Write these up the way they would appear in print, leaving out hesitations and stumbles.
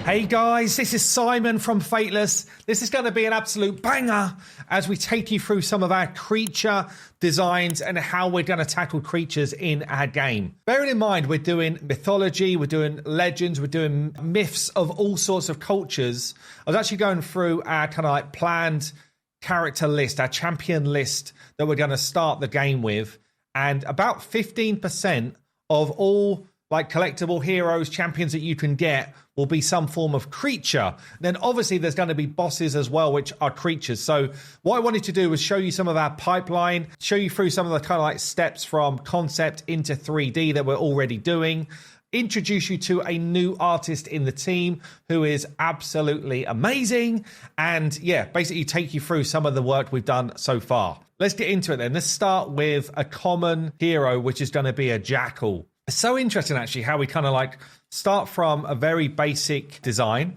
Hey guys, this is Simon from Fateless. This is going to be an absolute banger as we take you through some of our creature designs and how we're going to tackle creatures in our game. Bearing in mind, we're doing mythology, we're doing legends, we're doing myths of all sorts of cultures. I was actually going through our kind of like planned character list, our champion list that we're going to start the game with. And about 15% of all like collectible heroes, champions that you can get will be some form of creature. Then obviously there's going to be bosses as well, which are creatures. So what I wanted to do was show you some of our pipeline, show you through some of the kind of like steps from concept into 3D that we're already doing, introduce you to a new artist in the team who is absolutely amazing. And yeah, basically take you through some of the work we've done so far. Let's get into it then. Let's start with a common hero, which is going to be a jackal. It's so interesting, actually, how we kind of like start from a very basic design.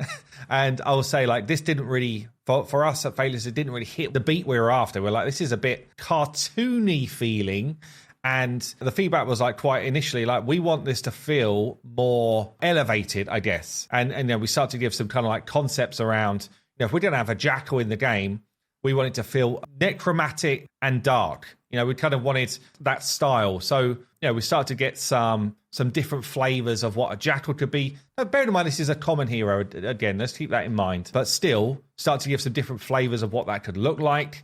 And I will say, like, this didn't really, for us at Fateless, it didn't really hit the beat we were after. We're like, this is a bit cartoony feeling. And the feedback was like quite initially, like, we want this to feel more elevated, I guess. And then we start to give some kind of like concepts around, you know, if we're going to have a jackal in the game, we want it to feel necromantic and dark. You know, we kind of wanted that style. So, you know, we start to get some different flavors of what a jackal could be. Now, bear in mind, this is a common hero. Again, let's keep that in mind. But still, start to give some different flavors of what that could look like.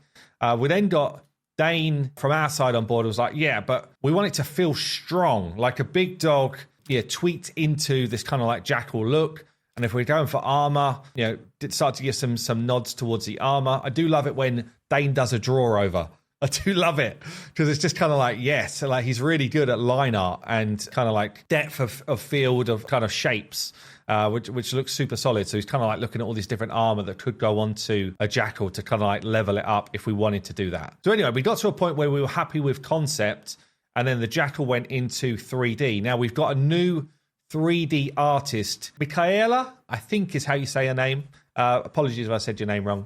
We then got Dane from our side on board. Was like, yeah, but we want it to feel strong, like a big dog, yeah, tweaked into this kind of like jackal look. And if we're going for armor, you know, did start to give some nods towards the armor. I do love it when Dane does a draw over. I do love it because it's just kind of like, yes, like he's really good at line art and kind of like depth of field of kind of shapes, which looks super solid. So he's kind of like looking at all these different armor that could go onto a jackal to kind of like level it up if we wanted to do that. So anyway, we got to a point where we were happy with concept and then the jackal went into 3D. Now we've got a new 3D artist, Michaela, I think is how you say her name. Apologies if I said your name wrong.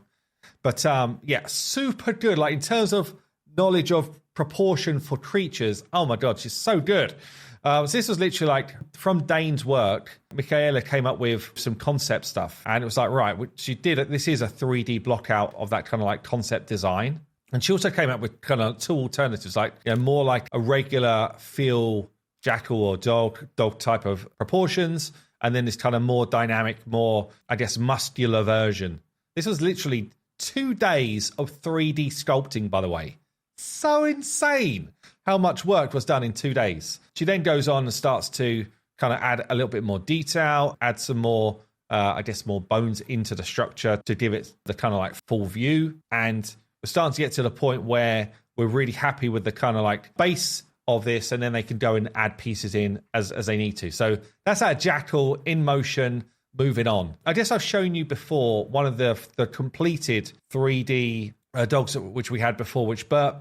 But yeah, super good. Like in terms of knowledge of proportion for creatures, oh my God, she's so good. So this was literally like from Dane's work, Michaela came up with some concept stuff. And it was like, right, she did it. This is a 3D block out of that kind of like concept design. And she also came up with kind of two alternatives, like, you know, more like a regular feel jackal or dog type of proportions, and then this kind of more dynamic, more, I guess, muscular version. This was literally 2 days of 3D sculpting, by the way. So insane how much work was done in 2 days. She then goes on and starts to kind of add a little bit more detail, add some more, I guess, more bones into the structure to give it the kind of like full view. And we're starting to get to the point where we're really happy with the kind of like base of this, and then they can go and add pieces in as they need to. So that's our jackal in motion, moving on. I guess I've shown you before one of the completed 3D dogs which we had before, which Bert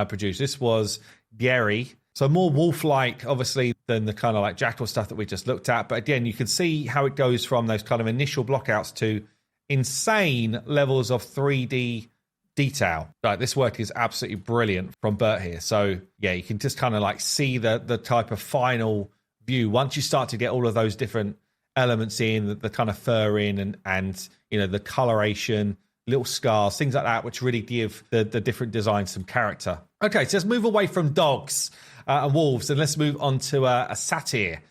produced. This was Gary. So more wolf-like, obviously, than the kind of like jackal stuff that we just looked at. But again, you can see how it goes from those kind of initial blockouts to insane levels of 3D detail. Like, this work is absolutely brilliant from Bert here. So yeah, you can just kind of like see the type of final view once you start to get all of those different elements in, the kind of fur in, and you know, the coloration, little scars, things like that, which really give the different designs some character. Okay, so let's move away from dogs and wolves, and let's move on to a satire.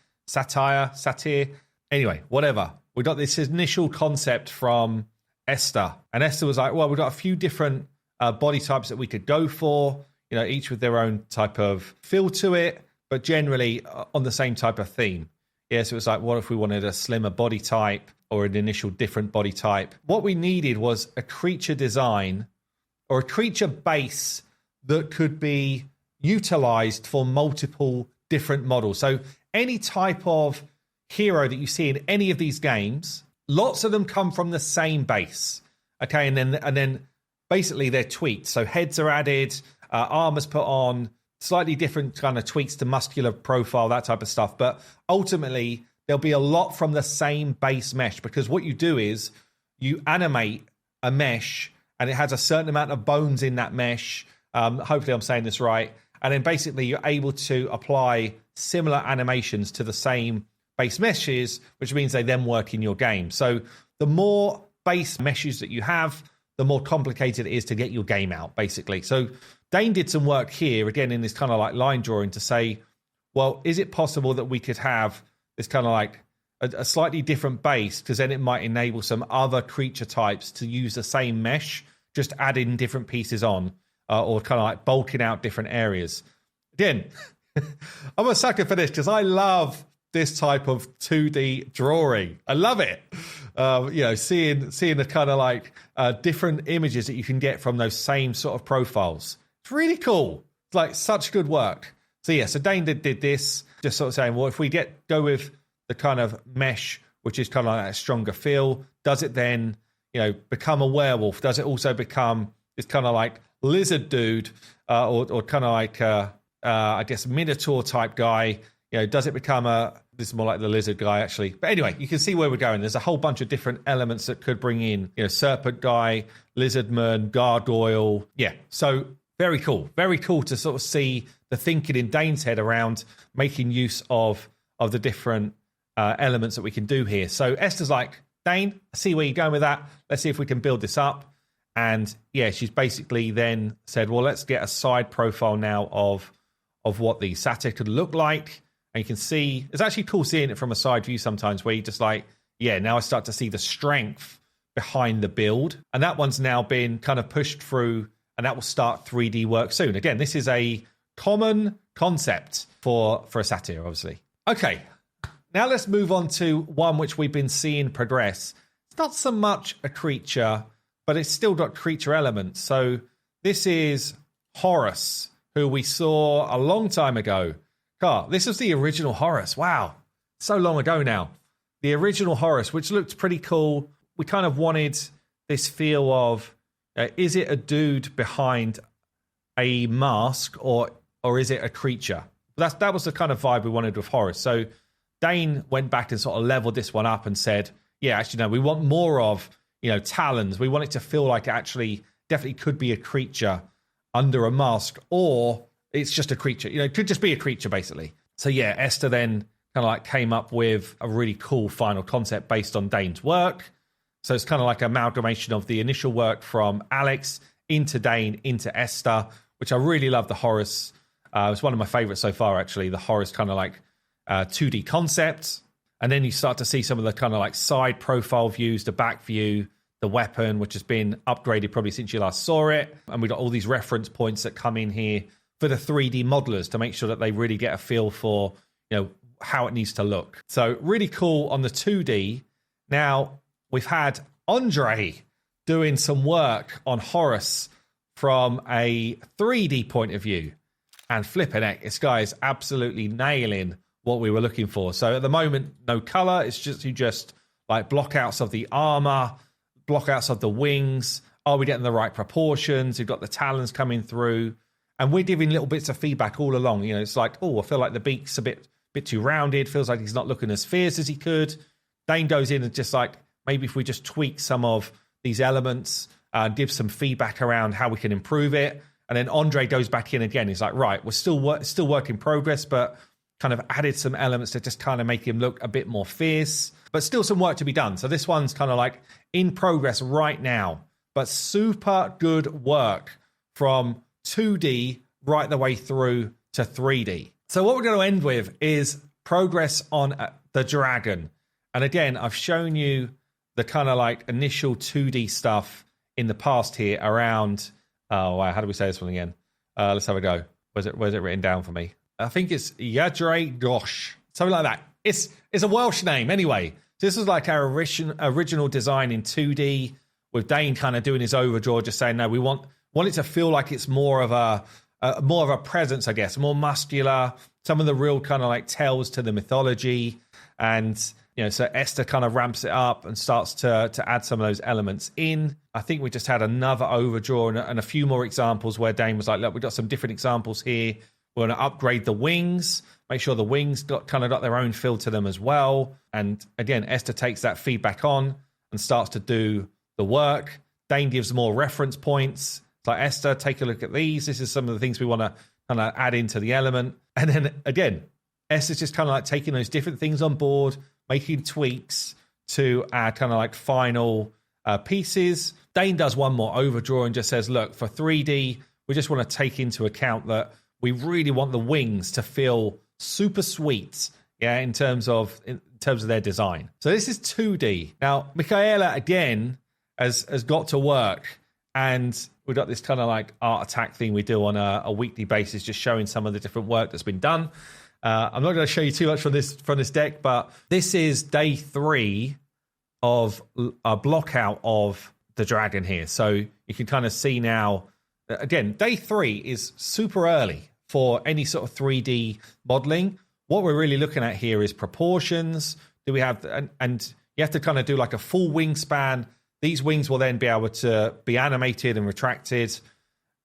Anyway, whatever. We got this initial concept from Esther, and Esther was like, well, we've got a few different body types that we could go for, you know, each with their own type of feel to it, but generally on the same type of theme. Yeah, so it was like, what if we wanted a slimmer body type or an initial different body type? What we needed was a creature design or a creature base that could be utilized for multiple different models. So any type of hero that you see in any of these games, lots of them come from the same base. Okay, and then basically they're tweaked. So heads are added, armor's put on, slightly different kind of tweaks to muscular profile, that type of stuff. But ultimately, there'll be a lot from the same base mesh, because what you do is you animate a mesh and it has a certain amount of bones in that mesh. Hopefully I'm saying this right. And then basically you're able to apply similar animations to the same base meshes, which means they then work in your game. So the more base meshes that you have, the more complicated it is to get your game out, basically. So Dane did some work here, again, in this kind of like line drawing to say, well, is it possible that we could have this kind of like a slightly different base, because then it might enable some other creature types to use the same mesh, just adding different pieces on, or kind of like bulking out different areas. Again, I'm a sucker for this because I love this type of 2D drawing. I love it. Seeing the kind of like different images that you can get from those same sort of profiles. It's really cool. It's like such good work. So yeah, so Dane did this, just sort of saying, well, if we go with the kind of mesh, which is kind of like a stronger feel, does it then, become a werewolf? Does it also become this kind of like lizard dude, or kind of like, I guess, minotaur type guy? Does it become this is more like the lizard guy, actually. But anyway, you can see where we're going. There's a whole bunch of different elements that could bring in, serpent guy, lizardman, gargoyle. Yeah, so very cool. Very cool to sort of see the thinking in Dane's head around making use of the different elements that we can do here. So Esther's like, Dane, I see where you're going with that. Let's see if we can build this up. And yeah, she's basically then said, well, let's get a side profile now of what the satire could look like. And you can see, it's actually cool seeing it from a side view sometimes, where you just like, yeah, now I start to see the strength behind the build. And that one's now been kind of pushed through, and that will start 3D work soon. Again, this is a common concept for a satire, obviously. Okay, now let's move on to one which we've been seeing progress. It's not so much a creature, but it's still got creature elements. So this is Horus, who we saw a long time ago. God, this is the original Horus. Wow, so long ago now. The original Horus, which looked pretty cool. We kind of wanted this feel of, is it a dude behind a mask, or is it a creature? That was the kind of vibe we wanted with Horus. So Dane went back and sort of leveled this one up and said, yeah, actually, no, we want more of, talons. We want it to feel like it actually definitely could be a creature under a mask, or it's just a creature. It could just be a creature, basically. So yeah, Esther then kind of like came up with a really cool final concept based on Dane's work. So it's kind of like an amalgamation of the initial work from Alex into Dane into Esther, which I really love. The Horus. It's one of my favorites so far, actually. The Horus kind of like 2D concept. And then you start to see some of the kind of like side profile views, the back view, the weapon, which has been upgraded probably since you last saw it. And we've got all these reference points that come in here for the 3D modelers to make sure that they really get a feel for, how it needs to look. So really cool on the 2D. Now, we've had Andre doing some work on Horus from a 3D point of view. And flipping heck, this guy is absolutely nailing what we were looking for. So at the moment, no color. It's just like blockouts of the armor, blockouts of the wings. Are we getting the right proportions? We've got the talons coming through. And we're giving little bits of feedback all along. It's like, oh, I feel like the beak's a bit too rounded. Feels like he's not looking as fierce as he could. Dane goes in and just like, maybe if we just tweak some of these elements, give some feedback around how we can improve it. And then Andre goes back in again. He's like, right, we're still work in progress, but kind of added some elements to just kind of make him look a bit more fierce, but still some work to be done. So this one's kind of like in progress right now, but super good work from 2D right the way through to 3D. So what we're going to end with is progress on the dragon. And again, I've shown you the kind of like initial 2D stuff in the past here around, oh wow, how do we say this one again? Let's have a go. Where's it written down for me? I think it's Yadre Gosh, something like that. It's a Welsh name anyway. So this was like our original design in 2D, with Dane kind of doing his overdraw, just saying, no, we want it to feel like it's more of a presence, I guess, more muscular, some of the real kind of like tells to the mythology. And, so Esther kind of ramps it up and starts to add some of those elements in. I think we just had another overdraw and a few more examples where Dane was like, look, we've got some different examples here. We're going to upgrade the wings, make sure the wings got their own feel to them as well. And again, Esther takes that feedback on and starts to do the work. Dane gives more reference points. It's like, Esther, take a look at these. This is some of the things we want to kind of add into the element. And then again, S is just kind of like taking those different things on board, making tweaks to our kind of like final pieces. Dane does one more overdraw and just says, look, for 3D, we just want to take into account that we really want the wings to feel super sweet, yeah, in terms of their design. So this is 2D. Now, Michaela, again, has got to work, and we've got this kind of like art attack thing we do on a weekly basis, just showing some of the different work that's been done. I'm not going to show you too much from this deck, but this is day 3 of a block out of the dragon here. So you can kind of see now, again, day 3 is super early for any sort of 3D modeling. What we're really looking at here is proportions. Do we have, and you have to kind of do like a full wingspan. These wings will then be able to be animated and retracted.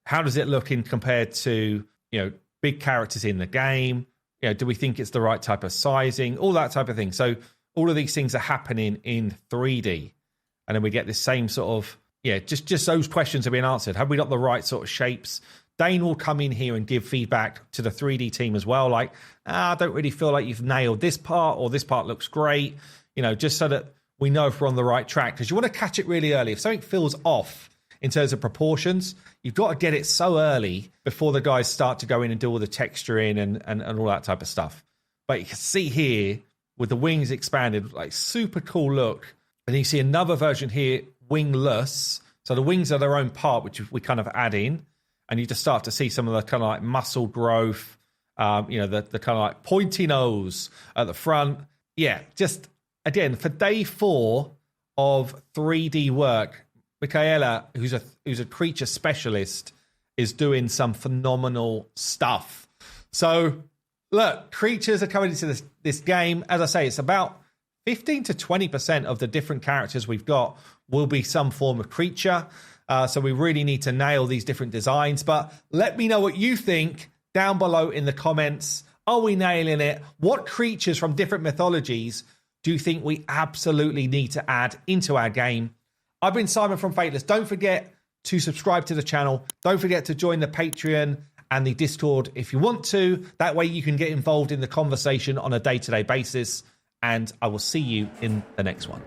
How does it look in compared to, big characters in the game? Do we think it's the right type of sizing? All that type of thing. So all of these things are happening in 3D. And then we get this same sort of, just those questions are being answered. Have we got the right sort of shapes? Dane will come in here and give feedback to the 3D team as well. Like, I don't really feel like you've nailed this part, or this part looks great, just so that we know if we're on the right track. Because you want to catch it really early. If something feels off in terms of proportions, you've got to get it so early before the guys start to go in and do all the texturing and all that type of stuff. But you can see here with the wings expanded, like super cool look. And you see another version here, wingless. So the wings are their own part, which we kind of add in. And you just start to see some of the kind of like muscle growth, the kind of like pointy nose at the front. Yeah, just again, for day 4 of 3D work, Michaela, who's a creature specialist, is doing some phenomenal stuff. So look, creatures are coming into this game. As I say, it's about 15 to 20% of the different characters we've got will be some form of creature. So we really need to nail these different designs. But let me know what you think down below in the comments. Are we nailing it? What creatures from different mythologies do you think we absolutely need to add into our game? I've been Simon from Fateless. Don't forget to subscribe to the channel. Don't forget to join the Patreon and the Discord if you want to. That way you can get involved in the conversation on a day-to-day basis. And I will see you in the next one.